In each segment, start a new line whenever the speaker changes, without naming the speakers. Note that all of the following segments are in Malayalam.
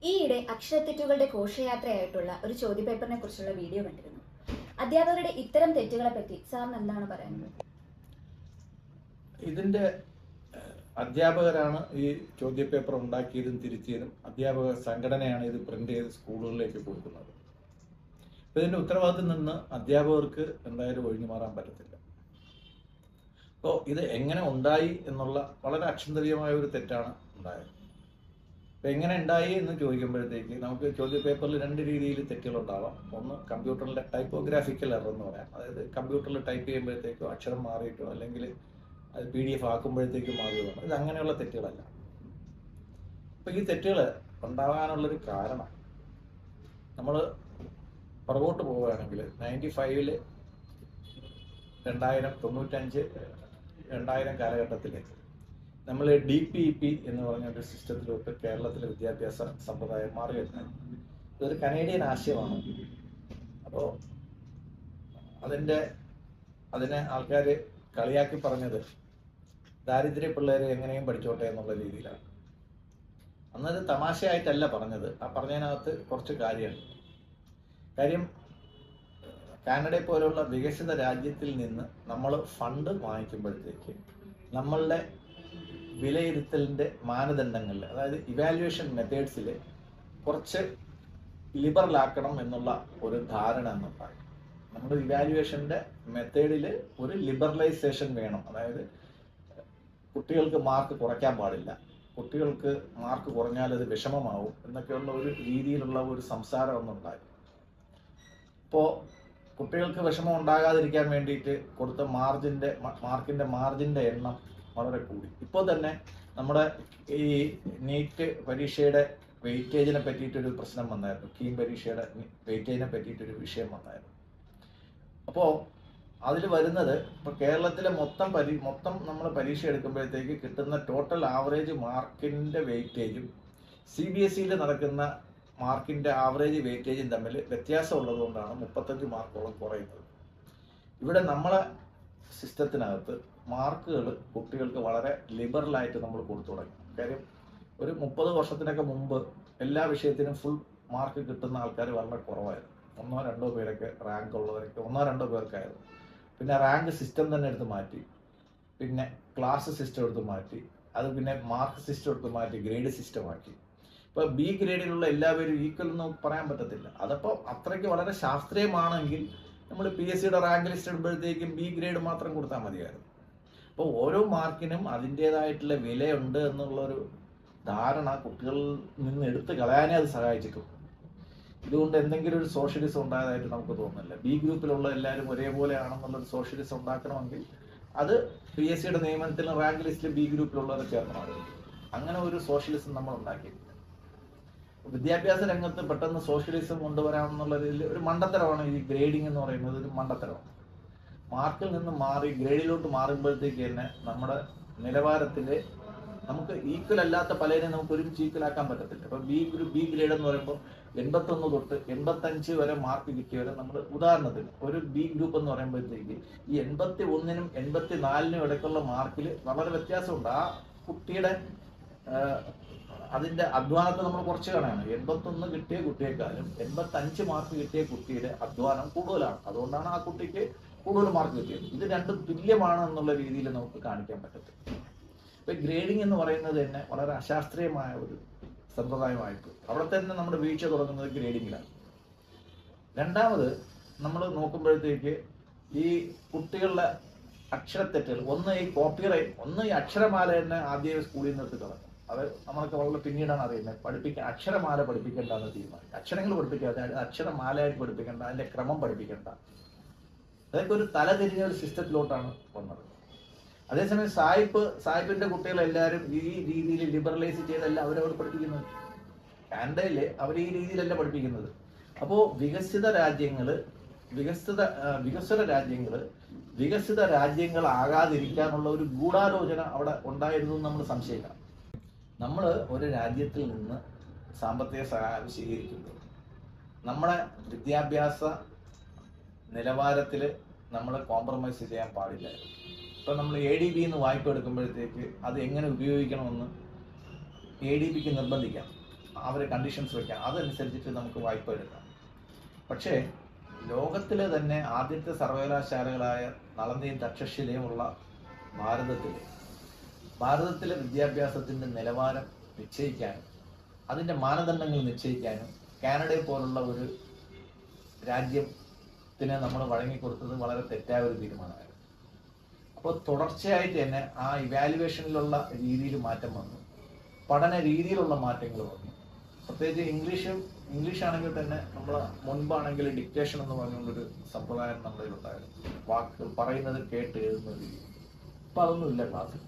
ഈയിടെ അക്ഷരത്തെറ്റുകളുടെ ഘോഷയാത്രയായിട്ടുള്ള ഒരു ചോദ്യപേപ്പറിനെ കുറിച്ചുള്ള വീഡിയോ കണ്ടിരുന്നു. അധ്യാപകരുടെ ഇത്തരം തെറ്റുകളെ പറ്റി സാറിന് എന്താണ് പറയാനുള്ളത്?
ഇതിന്റെ അധ്യാപകരാണ് ഈ ചോദ്യപേപ്പർ ഉണ്ടാക്കിയതും തിരുത്തിയതും. അധ്യാപക സംഘടനയാണ് ഇത് പ്രിന്റ് ചെയ്ത് സ്കൂളുകളിലേക്ക് കൊടുക്കുന്നത്. ഇതിന്റെ ഉത്തരവാദിത്തം നിന്ന് അധ്യാപകർക്ക് എന്തായാലും ഒഴിഞ്ഞു മാറാൻ പറ്റത്തില്ല. അപ്പോൾ ഇത് എങ്ങനെ ഉണ്ടായി എന്നുള്ള വളരെ അക്ഷന്തരീയമായ ഒരു തെറ്റാണ് ഉണ്ടായത്. അപ്പോൾ എങ്ങനെ ഉണ്ടായി എന്ന് ചോദിക്കുമ്പോഴത്തേക്ക് നമുക്ക് ചോദ്യപേപ്പറിൽ രണ്ട് രീതിയിൽ തെറ്റുകളുണ്ടാവാം. ഒന്ന് കമ്പ്യൂട്ടറിലെ ടൈപ്പോഗ്രാഫിക്കൽ എറർ എന്ന് പറയാം. അതായത് കമ്പ്യൂട്ടറിൽ ടൈപ്പ് ചെയ്യുമ്പോഴത്തേക്കോ അക്ഷരം മാറിയിട്ടോ അല്ലെങ്കിൽ അത് PDF ആക്കുമ്പോഴത്തേക്കും മാറിയതാണ്. ഇത് അങ്ങനെയുള്ള തെറ്റുകളല്ല. അപ്പോൾ ഈ തെറ്റുകൾ ഉണ്ടാകാനുള്ളൊരു കാരണം, നമ്മൾ പുറകോട്ട് പോവുകയാണെങ്കിൽ 95 2000 95 2000 കാലഘട്ടത്തിൽ നമ്മൾ DPEP എന്ന് പറഞ്ഞൊരു സിസ്റ്റത്തിലോട്ട് കേരളത്തിലെ വിദ്യാഭ്യാസ സമ്പ്രദായം മാറുകയുണ്ടായി. ഇതൊരു കനേഡിയൻ ആശയമാണ്. അപ്പോൾ അതിനെ ആൾക്കാർ കളിയാക്കി പറഞ്ഞത് ദാരിദ്ര്യ പിള്ളേർ എങ്ങനെയും പഠിച്ചോട്ടെ എന്നുള്ള രീതിയിലാണ്. അന്നത് തമാശയായിട്ടല്ല പറഞ്ഞത്. ആ പറഞ്ഞതിനകത്ത് കുറച്ച് കാര്യം കാനഡയെ പോലുള്ള വികസിത രാജ്യത്തിൽ നിന്ന് നമ്മൾ ഫണ്ട് വാങ്ങിക്കുമ്പോഴത്തേക്ക് നമ്മളുടെ വിലയിരുത്തലിൻ്റെ മാനദണ്ഡങ്ങളിൽ, അതായത് ഇവാലുവേഷൻ മെത്തേഡ്സിൽ കുറച്ച് ലിബറൽ ആക്കണം എന്നുള്ള ഒരു ധാരണ എന്നുണ്ടായി. നമ്മുടെ ഇവാലുവേഷൻ്റെ മെത്തേഡിൽ ഒരു ലിബറലൈസേഷൻ വേണം. അതായത് കുട്ടികൾക്ക് മാർക്ക് കുറയ്ക്കാൻ പാടില്ല, കുട്ടികൾക്ക് മാർക്ക് കുറഞ്ഞാൽ അത് വിഷമമാവും എന്നൊക്കെയുള്ള ഒരു രീതിയിലുള്ള ഒരു സംസാരം ഒന്നുണ്ടായി. ഇപ്പോൾ കുട്ടികൾക്ക് വിഷമം ഉണ്ടാകാതിരിക്കാൻ വേണ്ടിയിട്ട് കൊടുത്ത മാർക്കിൻ്റെ മാർജിൻ്റെ എണ്ണം വളരെ കൂടി. ഇപ്പോൾ തന്നെ നമ്മുടെ ഈ നീറ്റ് പരീക്ഷയുടെ വെയിറ്റേജിനെ പറ്റിയിട്ടൊരു പ്രശ്നം വന്നായിരുന്നു. കീം പരീക്ഷയുടെ വെയിറ്റേജിനെ പറ്റിയിട്ടൊരു വിഷയം വന്നായിരുന്നു. അപ്പോൾ അതിൽ വരുന്നത്, ഇപ്പോൾ കേരളത്തിലെ മൊത്തം നമ്മൾ പരീക്ഷ എടുക്കുമ്പോഴത്തേക്ക് കിട്ടുന്ന ടോട്ടൽ ആവറേജ് മാർക്കിൻ്റെ വെയിറ്റേജും CBSEയിൽ നടക്കുന്ന മാർക്കിൻ്റെ ആവറേജ് വെയിറ്റേജും തമ്മിൽ വ്യത്യാസം ഉള്ളതുകൊണ്ടാണ് 35 മാർക്കോളം കുറയുന്നത്. ഇവിടെ നമ്മളെ സിസ്റ്റത്തിനകത്ത് മാർക്കുകൾ കുട്ടികൾക്ക് വളരെ ലിബറലായിട്ട് നമ്മൾ കൊടുത്തു തുടങ്ങി. കാര്യം ഒരു 30 വർഷത്തിനൊക്കെ മുമ്പ് എല്ലാ വിഷയത്തിനും ഫുൾ മാർക്ക് കിട്ടുന്ന ആൾക്കാർ വളരെ കുറവായിരുന്നു. 1-2 പേരൊക്കെ റാങ്ക് ഉള്ളവരൊക്കെ 1-2 പേർക്കായിരുന്നു. പിന്നെ റാങ്ക് സിസ്റ്റം തന്നെ എടുത്ത് മാറ്റി, പിന്നെ ക്ലാസ് സിസ്റ്റം എടുത്ത് മാറ്റി, അത് പിന്നെ മാർക്ക് സിസ്റ്റം എടുത്ത് മാറ്റി ഗ്രേഡ് സിസ്റ്റമാക്കി. ഇപ്പോൾ B ഗ്രേഡിലുള്ള എല്ലാവരും ഈക്വൽ എന്ന് പറയാൻ പറ്റത്തില്ല. അതപ്പോൾ അത്രയ്ക്ക് വളരെ ശാസ്ത്രീയമാണെങ്കിൽ നമ്മൾ PSCയുടെ റാങ്ക് ലിസ്റ്റ് ഇടുമ്പോഴത്തേക്കും B ഗ്രേഡ് മാത്രം കൊടുത്താൽ മതിയായിരുന്നു. അപ്പോൾ ഓരോ മാർക്കിനും അതിൻ്റേതായിട്ടുള്ള വിലയുണ്ട് എന്നുള്ളൊരു ധാരണ കുട്ടികളിൽ നിന്ന് എടുത്തു കളയാനേ അത് സഹായിച്ചിട്ടുണ്ട്. ഇതുകൊണ്ട് എന്തെങ്കിലും ഒരു സോഷ്യലിസം ഉണ്ടായതായിട്ട് നമുക്ക് തോന്നുന്നില്ല. B ഗ്രൂപ്പിലുള്ള എല്ലാവരും ഒരേപോലെ ആണെന്നുള്ളൊരു സോഷ്യലിസം ഉണ്ടാക്കണമെങ്കിൽ അത് PSCയുടെ നിയമനത്തിൽ റാങ്ക് ലിസ്റ്റിൽ B ഗ്രൂപ്പിലുള്ളവരെ ചേർക്കണം. അങ്ങനെ ഒരു സോഷ്യലിസം നമ്മൾ ഉണ്ടാക്കിയിട്ടില്ല. വിദ്യാഭ്യാസ രംഗത്ത് പെട്ടെന്ന് സോഷ്യലിസം കൊണ്ടുവരാമെന്നുള്ളതിൽ ഒരു മണ്ടത്തരമാണ് ഈ ഗ്രേഡിംഗ് എന്ന് പറയുന്നത്. ഒരു മണ്ടത്തരമാണ്. മാർക്കിൽ നിന്ന് മാറി ഗ്രേഡിലോട്ട് മാറുമ്പോഴത്തേക്ക് തന്നെ നമ്മുടെ നിലവാരത്തിൽ നമുക്ക് ഈക്വൽ അല്ലാത്ത പലരെയും നമുക്ക് ഒരുമിച്ച് ഈക്വലാക്കാൻ പറ്റത്തില്ല. ഇപ്പോൾ B ഗ്രേഡ് എന്ന് പറയുമ്പോൾ 81 തൊട്ട് 85 വരെ മാർക്ക് കിട്ടിയവരെ നമ്മൾ, ഉദാഹരണത്തിന് ഒരു B ഗ്രൂപ്പ് എന്ന് പറയുമ്പോഴത്തേക്ക് ഈ 81-നും 84-നും ഇടയ്ക്കുള്ള മാർക്കിൽ വളരെ വ്യത്യാസമുണ്ട്. ആ കുട്ടിയുടെ അതിൻ്റെ അധ്വാനത്തെ നമ്മൾ കുറച്ച് കാണാണ്. 81 കിട്ടിയ കുട്ടിയെക്കാളും 85 മാർക്ക് കിട്ടിയ കുട്ടിയുടെ അധ്വാനം കൂടുതലാണ്. അതുകൊണ്ടാണ് ആ കുട്ടിക്ക് കൂടുതൽ മാർക്ക് കിട്ടിയത്. ഇത് രണ്ടും തുല്യമാണ് എന്നുള്ള രീതിയിൽ നമുക്ക് കാണിക്കാൻ പറ്റത്തില്ല. ഇപ്പം ഗ്രേഡിംഗ് എന്ന് പറയുന്നത് തന്നെ വളരെ അശാസ്ത്രീയമായ ഒരു സമ്പ്രദായമായിട്ട് അവിടെ തന്നെ നമ്മുടെ വീഴ്ച തുടങ്ങുന്നത് ഗ്രേഡിങ്ങിലാണ്. രണ്ടാമത് നമ്മൾ നോക്കുമ്പോഴത്തേക്ക് ഈ കുട്ടികളുടെ അക്ഷരത്തെറ്റുകൾ, ഒന്ന് ഈ കോപ്പിറൈറ്റ്, ഒന്ന് ഈ അക്ഷരമാല തന്നെ ആദ്യം സ്കൂളിൽ നിന്ന് എടുത്ത് കളഞ്ഞു. അത് നമ്മളൊക്കെ വളരെ പിന്നീടാണ് അറിയുന്നത്. അക്ഷരമാല പഠിപ്പിക്കേണ്ടെന്ന് തീരുമാനിക്കും. അക്ഷരങ്ങൾ പഠിപ്പിക്കാതെ അക്ഷരമാലയായിട്ട് പഠിപ്പിക്കേണ്ട, അതിൻ്റെ ക്രമം പഠിപ്പിക്കേണ്ട, അതൊക്കെ ഒരു തലതിരിഞ്ഞ ഒരു സിസ്റ്റത്തിലോട്ടാണ് വന്നത്. അതേസമയം സായിപ്പിന്റെ കുട്ടികളെല്ലാവരും ഈ രീതിയിൽ ലിബറലൈസ് ചെയ്തല്ല അവരവിടെ പഠിപ്പിക്കുന്നത്. കാനഡയിൽ അവർ ഈ രീതിയിലല്ല പഠിപ്പിക്കുന്നത്. അപ്പോൾ വികസിത രാജ്യങ്ങളാകാതിരിക്കാനുള്ള ഒരു ഗൂഢാലോചന അവിടെ ഉണ്ടായിരുന്നു എന്ന് നമ്മൾ സംശയിക്കണം. നമ്മൾ ഒരു രാജ്യത്തിൽ നിന്ന് സാമ്പത്തിക സഹായം സ്വീകരിക്കുമ്പോൾ നമ്മുടെ വിദ്യാഭ്യാസ നിലവാരത്തിൽ നമ്മൾ കോംപ്രമൈസ് ചെയ്യാൻ പാടില്ല. ഇപ്പം നമ്മൾ ADB വായ്പ എടുക്കുമ്പോഴത്തേക്ക് അത് എങ്ങനെ ഉപയോഗിക്കണമെന്ന് ADBക്ക് നിർബന്ധിക്കാം. അവരെ കണ്ടീഷൻസ് വയ്ക്കാം, അതനുസരിച്ചിട്ട് നമുക്ക് വായ്പ എടുക്കാം. പക്ഷേ ലോകത്തിലെ തന്നെ ആദ്യത്തെ സർവകലാശാലകളായ നളന്ദയും തക്ഷശിലയും ഉള്ള ഭാരതത്തിലെ വിദ്യാഭ്യാസത്തിൻ്റെ നിലവാരം നിശ്ചയിക്കാനും അതിൻ്റെ മാനദണ്ഡങ്ങൾ നിശ്ചയിക്കാനും കാനഡയെ പോലുള്ള ഒരു രാജ്യത്തിന് നമ്മൾ വഴങ്ങിക്കൊടുത്തത് വളരെ തെറ്റായ ഒരു തീരുമാനമായിരുന്നു. അപ്പോൾ തുടർച്ചയായിട്ട് തന്നെ ആ ഇവാലുവേഷനിലുള്ള രീതിയിൽ മാറ്റം വന്നു, പഠന രീതിയിലുള്ള മാറ്റങ്ങൾ വന്നു. പ്രത്യേകിച്ച് ഇംഗ്ലീഷാണെങ്കിൽ തന്നെ നമ്മൾ മുൻപാണെങ്കിൽ ഡിക്റ്റേഷൻ എന്ന് പറഞ്ഞുകൊണ്ടൊരു സമ്പ്രദായം നമ്മളിലുണ്ടായിരുന്നു, വാക്കുകൾ പറയുന്നത് കേട്ട് എഴുതുന്ന രീതി. അപ്പോൾ അതൊന്നുമില്ല ക്ലാസ്സിൽ,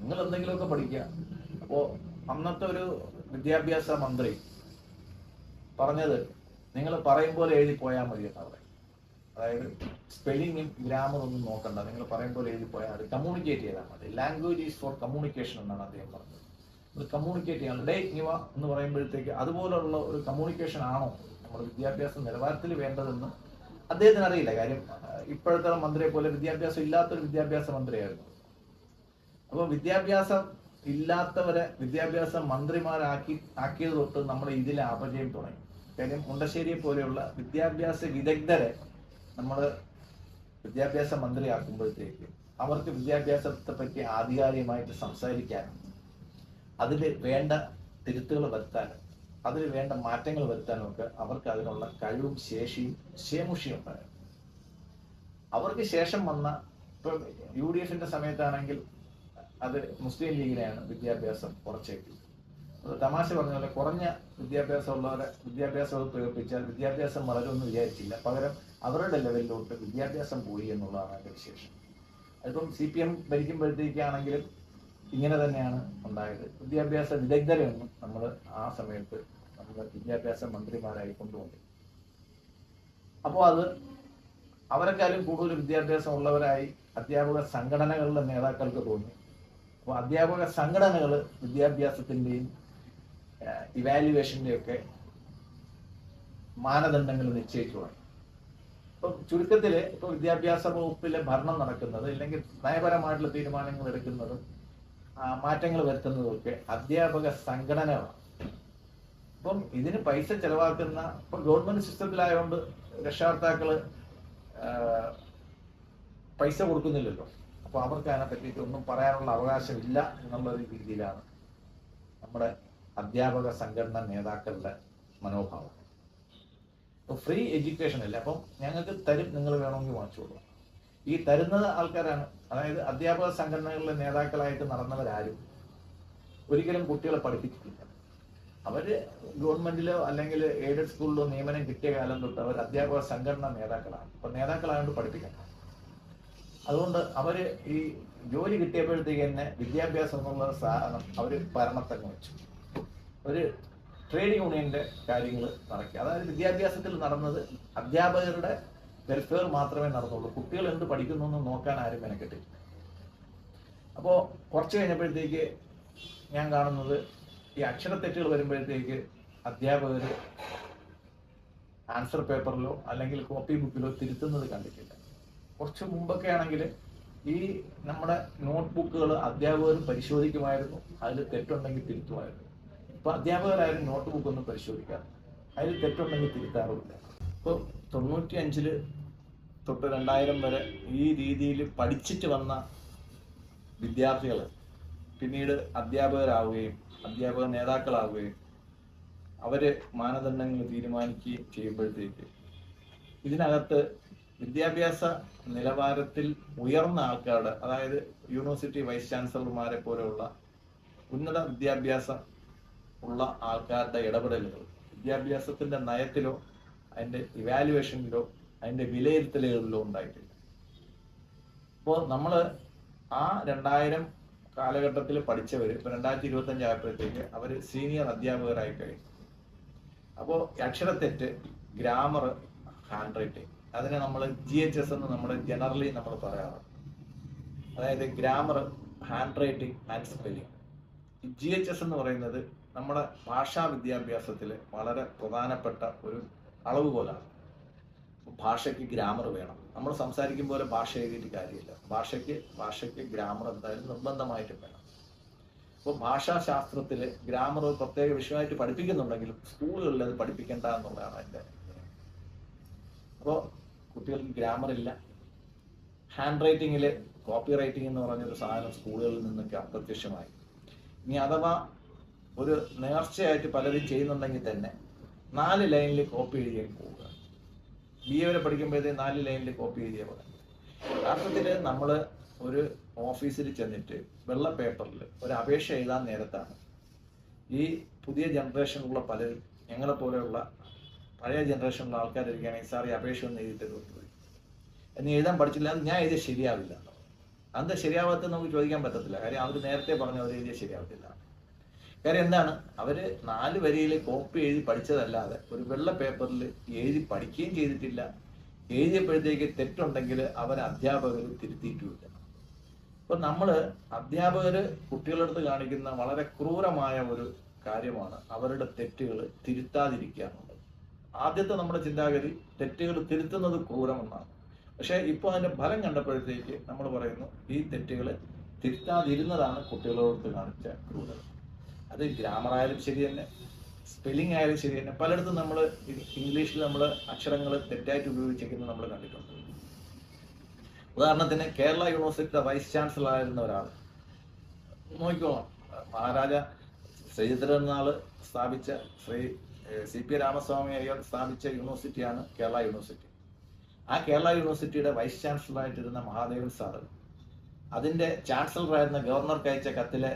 നിങ്ങൾ എന്തെങ്കിലുമൊക്കെ പഠിക്കുക. അപ്പോൾ അന്നത്തെ ഒരു വിദ്യാഭ്യാസ മന്ത്രി പറഞ്ഞത് നിങ്ങൾ പറയും പോലെ എഴുതി പോയാൽ മതി എന്നാണ് പറയുന്നത്. അതായത് സ്പെല്ലിങ്ങും ഗ്രാമറും ഒന്നും നോക്കണ്ട, നിങ്ങൾ പറയും പോലെ എഴുതി പോയാൽ മതി, കമ്മ്യൂണിക്കേറ്റ് ചെയ്താൽ മതി. ലാംഗ്വേജ് ഈസ് ഫോർ കമ്മ്യൂണിക്കേഷൻ എന്നാണ് അദ്ദേഹം പറഞ്ഞത്. അത് കമ്മ്യൂണിക്കേറ്റ് ചെയ്യണം. ഡേ ഇവ എന്ന് പറയുമ്പോഴത്തേക്ക് അതുപോലുള്ള ഒരു കമ്മ്യൂണിക്കേഷൻ ആണോ നമ്മുടെ വിദ്യാഭ്യാസ നിലവാരത്തിൽ വേണ്ടതെന്ന് അദ്ദേഹത്തിന് അറിയില്ല. കാര്യം ഇപ്പോഴത്തെ മന്ത്രിയെ പോലെ വിദ്യാഭ്യാസം ഇല്ലാത്തൊരു വിദ്യാഭ്യാസ മന്ത്രിയായിരുന്നു. അപ്പോൾ വിദ്യാഭ്യാസം ഇല്ലാത്തവരെ വിദ്യാഭ്യാസ ആക്കിയത് തൊട്ട് നമ്മുടെ ഇതിലെ അപജയം തുടങ്ങി. കാര്യം മുണ്ടശ്ശേരിയെ പോലെയുള്ള വിദ്യാഭ്യാസ വിദഗ്ധരെ നമ്മൾ വിദ്യാഭ്യാസ മന്ത്രിയാക്കുമ്പോഴത്തേക്ക് അവർക്ക് വിദ്യാഭ്യാസത്തെ പറ്റി ആധികാരികമായിട്ട് സംസാരിക്കാനും അതിൽ വേണ്ട തിരുത്തുകൾ വരുത്താനും അതിൽ വേണ്ട മാറ്റങ്ങൾ വരുത്താനും ഒക്കെ അവർക്ക് അതിനുള്ള കഴിവും ശേഷിയും ശേമുഷിയും ഉണ്ടായിരുന്നു. അവർക്ക് ശേഷം വന്ന ഇപ്പം UDF സമയത്താണെങ്കിൽ അത് മുസ്ലിം ലീഗിനെയാണ് വിദ്യാഭ്യാസം കുറച്ചേക്ക്. തമാശ പറഞ്ഞ പോലെ കുറഞ്ഞ വിദ്യാഭ്യാസമുള്ളവരെ വിദ്യാഭ്യാസ വകുപ്പ് ഏൽപ്പിച്ചാൽ വിദ്യാഭ്യാസം വളരുമെന്ന് വിചാരിച്ചില്ല, പകരം അവരുടെ ലെവലിലോട്ട് വിദ്യാഭ്യാസം പോയി എന്നുള്ളതാണ് അതിൻ്റെ വിശേഷം. അതിപ്പം CPM ഭരിക്കുമ്പോഴത്തേക്കാണെങ്കിലും ഇങ്ങനെ തന്നെയാണ് ഉണ്ടായത്. വിദ്യാഭ്യാസ വിദഗ്ധരെയൊന്നും നമ്മൾ ആ സമയത്ത് നമ്മൾ വിദ്യാഭ്യാസ മന്ത്രിമാരായി കൊണ്ടുപോകും. അപ്പോൾ അത് അവരെക്കാളും കൂടുതൽ വിദ്യാഭ്യാസം ഉള്ളവരായി അധ്യാപക സംഘടനകളുടെ നേതാക്കൾക്ക് തോന്നി. അപ്പോൾ അധ്യാപക സംഘടനകൾ വിദ്യാഭ്യാസത്തിൻ്റെയും ഇവാലുവേഷൻ്റെയും ഒക്കെ മാനദണ്ഡങ്ങൾ നിശ്ചയിച്ചു തുടങ്ങി. ഇപ്പം ചുരുക്കത്തിൽ ഇപ്പോൾ വിദ്യാഭ്യാസ വകുപ്പിലെ ഭരണം നടക്കുന്നത് അല്ലെങ്കിൽ നയപരമായിട്ടുള്ള തീരുമാനങ്ങൾ എടുക്കുന്നതും മാറ്റങ്ങൾ വരുത്തുന്നതൊക്കെ അധ്യാപക സംഘടനകളാണ്. അപ്പം ഇതിന് പൈസ ചെലവാക്കുന്ന ഇപ്പം ഗവൺമെന്റ് സിസ്റ്റത്തിലായതുകൊണ്ട് രക്ഷകർത്താക്കള് പൈസ കൊടുക്കുന്നില്ലല്ലോ, അപ്പോൾ അവർക്ക് അതിനെ പറ്റിയിട്ട് ഒന്നും പറയാനുള്ള അവകാശമില്ല എന്നുള്ള ഒരു രീതിയിലാണ് നമ്മുടെ അധ്യാപക സംഘടനാ നേതാക്കളുടെ മനോഭാവം. ഇപ്പോൾ ഫ്രീ എഡ്യൂക്കേഷൻ അല്ലേ, അപ്പം ഞങ്ങൾക്ക് തരും, നിങ്ങൾ വേണമെങ്കിൽ വാങ്ങിച്ചോളൂ. ഈ തരുന്നത് ആൾക്കാരാണ്, അതായത് അധ്യാപക സംഘടനകളിലെ നേതാക്കളായിട്ട് നടന്നവരാരും ഒരിക്കലും കുട്ടികളെ പഠിപ്പിച്ചിട്ടില്ല. അവര് ഗവൺമെന്റിലോ അല്ലെങ്കിൽ എയ്ഡഡ് സ്കൂളിലോ നിയമനം കിട്ടിയ കാലം തൊട്ട് അവർ അധ്യാപക സംഘടനാ നേതാക്കളാണ്. അപ്പൊ നേതാക്കളായതുകൊണ്ട് പഠിപ്പിക്കണം. അതുകൊണ്ട് അവര് ഈ ജോലി കിട്ടിയപ്പോഴത്തേക്ക് തന്നെ വിദ്യാഭ്യാസം എന്നുള്ള സാധനം അവര് ഭരണത്തങ്ങ് വെച്ചു. ഒരു ട്രേഡ് യൂണിയന്റെ കാര്യങ്ങൾ നടക്കുക. അതായത് വിദ്യാഭ്യാസത്തിൽ നടന്നത് അധ്യാപകരുടെ വെൽഫെയർ മാത്രമേ നടന്നുള്ളൂ, കുട്ടികൾ എന്ത് പഠിക്കുന്നു എന്ന് നോക്കാൻ ആരും മെനക്കെട്ടില്ല. അപ്പോൾ കുറച്ച് കഴിഞ്ഞപ്പോഴത്തേക്ക് ഞാൻ കാണുന്നത് ഈ അക്ഷരത്തെറ്റുകൾ വരുമ്പോഴത്തേക്ക് അധ്യാപകർ ആൻസർ പേപ്പറിലോ അല്ലെങ്കിൽ കോപ്പി ബുക്കിലോ തിരുത്തുന്നത് കണ്ടിട്ടില്ല. കുറച്ച് മുമ്പൊക്കെ ആണെങ്കിൽ ഈ നമ്മുടെ നോട്ട്ബുക്കുകൾ അധ്യാപകർ പരിശോധിക്കുമായിരുന്നു, അതിൽ തെറ്റുണ്ടെങ്കിൽ തിരുത്തുമായിരുന്നു. ഇപ്പൊ അധ്യാപകരായാലും നോട്ട് ബുക്ക് ഒന്നും പരിശോധിക്കാറ്, അതിൽ തെറ്റുണ്ടെങ്കിൽ തിരുത്താറുമില്ല. ഇപ്പോൾ 95 തൊട്ട് 2000 വരെ ഈ രീതിയിൽ പഠിച്ചിട്ട് വന്ന വിദ്യാർത്ഥികൾ പിന്നീട് അധ്യാപകരാവുകയും അധ്യാപക നേതാക്കളാവുകയും അവര് മാനദണ്ഡങ്ങൾ തീരുമാനിക്കുകയും ചെയ്യുമ്പോഴത്തേക്ക് ഇതിനകത്ത് വിദ്യാഭ്യാസ നിലവാരത്തിൽ ഉയർന്ന ആൾക്കാരുടെ, അതായത് യൂണിവേഴ്സിറ്റി വൈസ് ചാൻസലർമാരെ പോലെയുള്ള ഉന്നത വിദ്യാഭ്യാസം ഉള്ള ആൾക്കാരുടെ ഇടപെടലുകൾ വിദ്യാഭ്യാസത്തിന്റെ നയത്തിലോ അതിന്റെ ഇവാലുവേഷനിലോ അതിന്റെ വിലയിരുത്തലുകളിലോ ഉണ്ടായിട്ടില്ല. അപ്പോൾ നമ്മൾ ആ 2000 കാലഘട്ടത്തിൽ പഠിച്ചവർ ഇപ്പൊ 2025 ആയപ്പോഴത്തേക്ക് അവർ സീനിയർ അധ്യാപകരായി കഴിഞ്ഞു. അപ്പോൾ അക്ഷരത്തെറ്റ്, ഗ്രാമർ, ഹാൻഡ് റൈറ്റിംഗ്, അതിനെ നമ്മൾ GHS എന്ന് നമ്മൾ ജനറലി നമ്മൾ പറയാറ്. അതായത് grammar, hand writing and spelling. ഈ GHS എന്ന് പറയുന്നത് നമ്മുടെ ഭാഷാ വിദ്യാഭ്യാസത്തിൽ വളരെ പ്രധാനപ്പെട്ട ഒരു അളവുകോലാണ്. ഭാഷയ്ക്ക് ഗ്രാമർ വേണം. നമ്മൾ സംസാരിക്കും പോലെ ഭാഷ എഴുതിയിട്ട് കാര്യമില്ല. ഭാഷയ്ക്ക് ഗ്രാമർ എന്തായാലും നിർബന്ധമായിട്ടും വേണം. ഇപ്പോൾ ഭാഷാശാസ്ത്രത്തിൽ ഗ്രാമർ ഒരു പ്രത്യേക വിഷയമായിട്ട് പഠിപ്പിക്കുന്നുണ്ടെങ്കിലും സ്കൂളുകളിൽ അത് പഠിപ്പിക്കേണ്ട എന്നുള്ളതാണ് എൻ്റെ. അപ്പോൾ കുട്ടികൾക്ക് ഗ്രാമർ ഇല്ല. ഹാൻഡ് റൈറ്റിങ്ങിൽ കോപ്പി റൈറ്റിംഗ് എന്ന് പറഞ്ഞൊരു സാധനം സ്കൂളുകളിൽ നിന്നൊക്കെ അപ്രത്യക്ഷമായി. ഇനി അഥവാ ഒരു നേർച്ചയായിട്ട് പലരും ചെയ്യുന്നുണ്ടെങ്കിൽ തന്നെ 4 ലൈനിൽ കോപ്പി എഴുതിയാൽ പോവുക. BA വരെ പഠിക്കുമ്പോഴത്തേക്ക് 4 ലൈനിൽ കോപ്പി എഴുതിയാൽ പോലെ. യഥാർത്ഥത്തിൽ നമ്മൾ ഒരു ഓഫീസിൽ ചെന്നിട്ട് വെള്ള പേപ്പറിൽ ഒരു അപേക്ഷ എഴുതാൻ നേരത്താണ് ഈ പുതിയ ജനറേഷനിലുള്ള പലരും, ഞങ്ങളെപ്പോലെയുള്ള പഴയ ജനറേഷനിലുള്ള ആൾക്കാരിരിക്കുകയാണെങ്കിൽ സാർ ഈ അപേക്ഷ ഒന്ന് എഴുതിയിട്ട് കൊണ്ടുപോയി എന്ന് എഴുതാൻ പഠിച്ചില്ല, ഞാൻ എഴുതിയ ശരിയാവില്ല. അത് ശരിയാവാത്ത നമുക്ക് ചോദിക്കാൻ പറ്റത്തില്ല. കാര്യം അവർ നേരത്തെ പറഞ്ഞു അവർ എഴുതിയ ശരിയാവത്തില്ല. കാര്യം എന്താണ്, അവർ 4 വരിയിൽ കോപ്പി എഴുതി പഠിച്ചതല്ലാതെ ഒരു വെള്ള പേപ്പറിൽ എഴുതി പഠിക്കുകയും ചെയ്തിട്ടില്ല. എഴുതിയപ്പോഴത്തേക്ക് തെറ്റുണ്ടെങ്കിൽ അവർ അധ്യാപകർ തിരുത്തിയിട്ടുമില്ല. അപ്പോൾ നമ്മൾ അധ്യാപകർ കുട്ടികളുടെ അടുത്ത് കാണിക്കുന്ന വളരെ ക്രൂരമായ ഒരു കാര്യമാണ് അവരുടെ തെറ്റുകൾ തിരുത്താതിരിക്കുക എന്നുള്ളത്. ആദ്യത്തെ നമ്മുടെ ചിന്താഗതി തെറ്റുകൾ തിരുത്തുന്നത് ക്രൂരമെന്നാണ്. പക്ഷേ ഇപ്പോൾ അതിൻ്റെ ഫലം കണ്ടപ്പോഴത്തേക്ക് നമ്മൾ പറയുന്നു ഈ തെറ്റുകൾ തിരുത്താതിരുന്നതാണ് കുട്ടികളോട് കാണിച്ച ക്രൂരത. അത് ഗ്രാമർ ആയാലും ശരി തന്നെ, സ്പെല്ലിംഗ് ആയാലും ശരി തന്നെ. പലയിടത്തും നമ്മൾ ഇംഗ്ലീഷിൽ നമ്മൾ അക്ഷരങ്ങൾ തെറ്റായിട്ട് ഉപയോഗിച്ചിരിക്കുന്നത് നമ്മൾ കണ്ടിട്ടുണ്ട്. ഉദാഹരണത്തിന് കേരള യൂണിവേഴ്സിറ്റിയുടെ വൈസ് ചാൻസലർ ആയിരുന്ന ഒരാൾ നോക്കിക്കോളാം. മഹാരാജ ശ്രീധരനാൾ സ്ഥാപിച്ച CP രാമസ്വാമി അയ്യർ സ്ഥാപിച്ച യൂണിവേഴ്സിറ്റിയാണ് കേരള യൂണിവേഴ്സിറ്റി. ആ കേരള യൂണിവേഴ്സിറ്റിയുടെ വൈസ് ചാൻസലറായിട്ടിരുന്ന മഹാദേവൻ സാറ് അതിൻ്റെ ചാൻസലറായിരുന്ന ഗവർണർക്ക് അയച്ച കത്തിലെ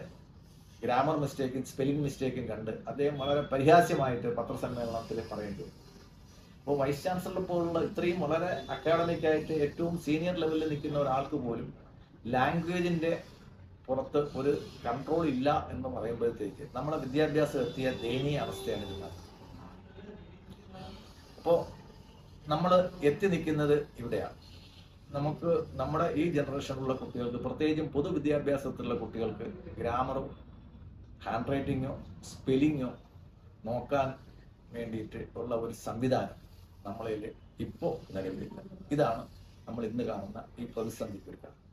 ഗ്രാമർ മിസ്റ്റേക്കും സ്പെല്ലിംഗ് മിസ്റ്റേക്കും കണ്ട് അദ്ദേഹം വളരെ പരിഹാസ്യമായിട്ട് പത്രസമ്മേളനത്തിൽ പറയേണ്ടി വന്നു. അപ്പോൾ വൈസ് ചാൻസലർ പോലുള്ള ഇത്രയും വളരെ അക്കാഡമിക്കായിട്ട് ഏറ്റവും സീനിയർ ലെവലിൽ നിൽക്കുന്ന ഒരാൾക്ക് പോലും ലാംഗ്വേജിൻ്റെ പുറത്ത് ഒരു കൺട്രോൾ ഇല്ല എന്ന് പറയുമ്പോഴത്തേക്ക് നമ്മുടെ വിദ്യാഭ്യാസം എത്തിയ ദയനീയ അവസ്ഥയാണ് ഇത്. അപ്പോൾ നമ്മൾ എത്തി നിൽക്കുന്നത് ഇവിടെയാണ്. നമുക്ക് നമ്മുടെ ഈ ജനറേഷനിലുള്ള കുട്ടികൾക്ക്, പ്രത്യേകിച്ചും പൊതുവിദ്യാഭ്യാസത്തിലുള്ള കുട്ടികൾക്ക് ഗ്രാമറും ഹാൻഡ് റൈറ്റിങ്ങോ സ്പെല്ലിങ്ങോ നോക്കാൻ വേണ്ടിയിട്ട് ഉള്ള ഒരു സംവിധാനം നമ്മളിൽ ഇപ്പോൾ നിലവിലില്ല. ഇതാണ് നമ്മൾ ഇന്ന് കാണുന്ന ഈ പ്രതിസന്ധിക്ക് ഒരു കാരണം.